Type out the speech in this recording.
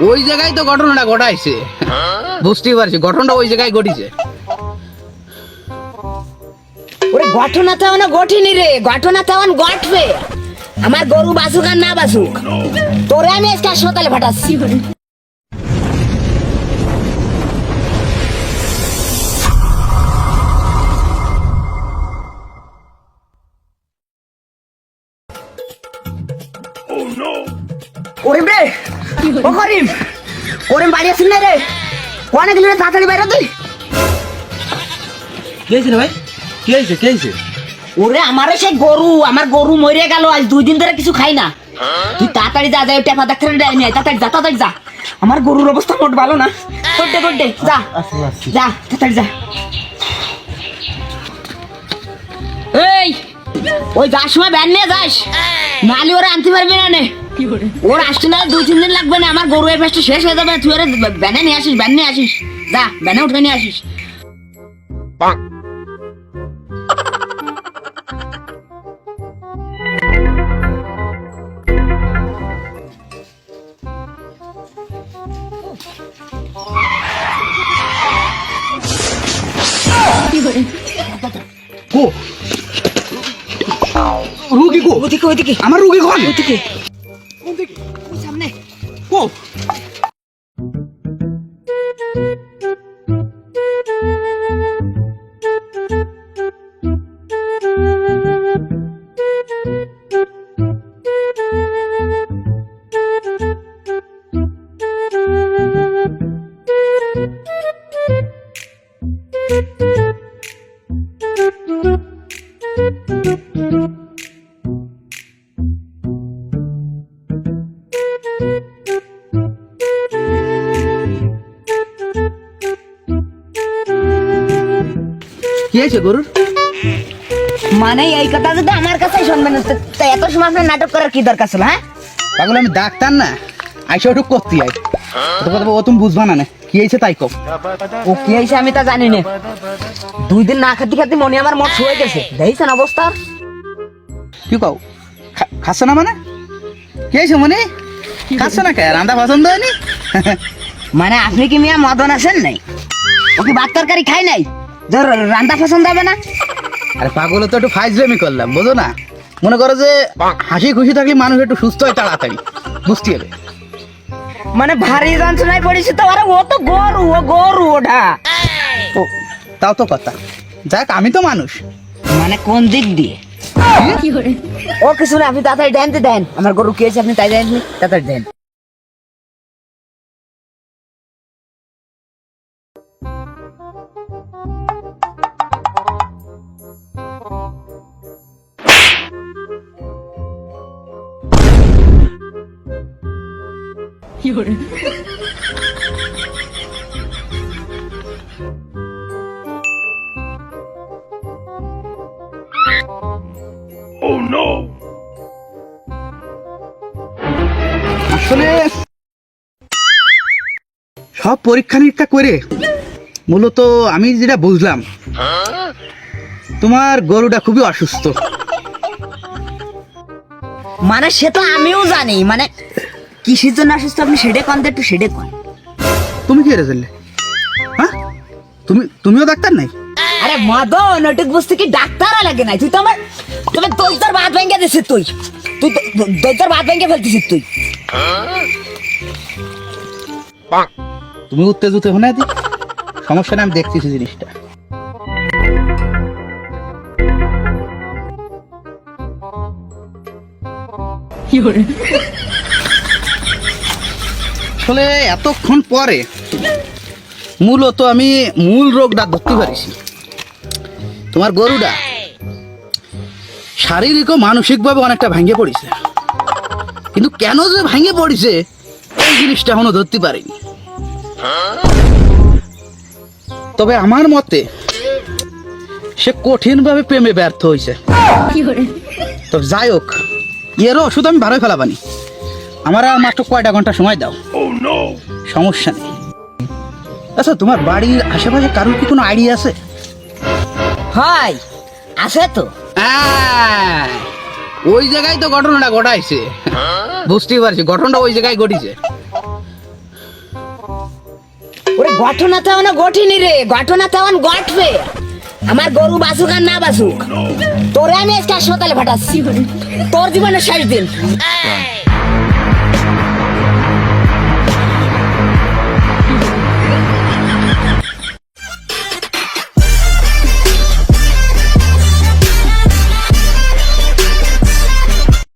ওই জায়গায় তো ঘটনাটা ঘটাইছে, বুঝতেই পারছি ঘটনাটা ওই জায়গায় ঘটিছে। ওরে ঘটনা তেমন ঘটেনি রে, ঘটনা তেমন ঘটবে। আমার গরু বাসুক আর না বাসুক, তোরে আমি আজকে হাসপাতালে পাঠাচ্ছি। করিম রে, ও করিম, করিম বাড়ি আসিস না রে? কোনে গেলি রে? তাড়াতাড়ি বাইরে তুই। কি হয়েছে রে ভাই? কি হয়েছে? কি হয়েছে? ওরে আমারে সেই গরু, আমার গরু মরে গেল, আজ 2 দিন ধরে কিছু খাই না। তুই তাড়াতাড়ি যা, যা টেপা ডাক্তার নিয়ে আয়, তাড়াতাড়ি যা, তাড়াতাড়ি যা। আমার গরুর অবস্থা মোট ভালো না। করতে করতে যা যা, তাড়াতাড়ি যা। এই ওই যার সময় ভ্যান নিয়ে যাস, নালি ওরা আনতে পারবি না নে। ওর আসতে না 2-3 দিন লাগবে না, আমার গরু এই পেস্টটা শেষ হয়ে যাবে। তুই ওরা ভ্যানে নিয়ে আসিস, ভ্যান নিয়ে আসিস, যা ভ্যানে উঠে নিয়ে আসিস। কো রুগী কো? ওদিকে ওদিকে, আমার রুগী কোন? ওদিকে ওদিকে ওই সামনে। কো? কি হয়েছে গরুর? মানে এই কথা যদি আমার কাছে শুনবেন, তা এত সময় আপনার নাটক করার কি দরকার ছিল? হ্যাঁ পাগল, আমি ডাক্তার না, আইসা ওটুক করতে আই। ও তুমি বুঝবা না, কি হয়েছে তাই কও। ও কি হয়েছে আমি তা জানি না। 2 দিন না খাতে খাতে মনে আমার মোট হয়ে গেছে, দেখছেন অবস্থা। কি কও? খাচ্ছে না মানে? কি হয়েছে মনে? খাচ্ছে না কে? রান্না পছন্দ হয়নি? মানে আপনি কি মিয়া মদন আছেন নাই? ও কি ভাত তরকারি খাই নাই, ধর রান্না পছন্দ হবে না? আরে পাগল, তো একটু ফাইজলামি করলাম, বুঝো না? মনে করো যে হাসি খুশি থাকলে মানুষ একটু সুস্থ হয় তাড়াতাড়ি, বুঝতে হবে। মানে ভারী যন্ত্রণায় পড়েছে তো। আরে ও তো গরু, ও গরু ওটা। ও তাও তো কথা, যাক আমি তো মানুষ। মানে কোন দিক দিয়ে? ও কিছু না, আপনি তাড়াতাড়ি দেন তো দেন। আমার গরু কি হয়েছে আপনি তাই দেন, তাড়াতাড়ি দেন। আসলে সব পরীক্ষা নিরীক্ষা করে মূলত আমি যেটা বুঝলাম, তোমার গরুটা খুবই অসুস্থ। মানে সে তো আমিও জানি, মানে কিসের জন্য অসুস্থ আপনি সেটা কোন, একটু সেটা কোন। তুমি কি রে জানলে? হ্যাঁ, তুমিও ডাক্তার নাই? আরে মদন, ওটুক বুঝতে কি ডাক্তার লাগে নাই? তুই তো আমার, তুমি দইটার ভাত ভেঙে দিছিস, তুই দইটার ভাত ভেঙে ফেলতেছিস তুই। তুমি উত্তেজিত হো না, সমস্যা না, আমি দেখতেছি জিনিসটা। আসলে এতক্ষণ পরে মূলত আমি মূল রোগটা ধরতে পারিছি। তোমার গরুটা শারীরিক ও মানসিকভাবে অনেকটা ভেঙে পড়েছে, কিন্তু কেন যে ভেঙে পড়েছে এই জিনিসটা এখনো ধরতে পারিনি। তবে আমার মতে সে কঠিনভাবে প্রেমে ব্যর্থ হয়েছে। তো যাই হোক, এর ওষুধ আমি ভালোই ফেলাবানি। আমার আর মাত্র কয়টা ঘন্টা সময় দাও, সমস্যা নেই। আচ্ছা, তোমার বাড়ির আশেপাশে কারোর কি কোনো আইডিয়া আছে? হয়, আছে তো। ওই জায়গায় তো ঘটনাটা ঘটাইছে, বুঝতেই পারছি ঘটনাটা ওই জায়গায় ঘটিছে। ওরে ঘটনা তেমন গঠিনি রে, ঘটনা তেমন ঘটবে। আমার গরু বাসুক আর না বাসুক, তোরে আমি আজকে হাসপাতালে পাঠাচ্ছি, তোর জীবনের শেষ দিন।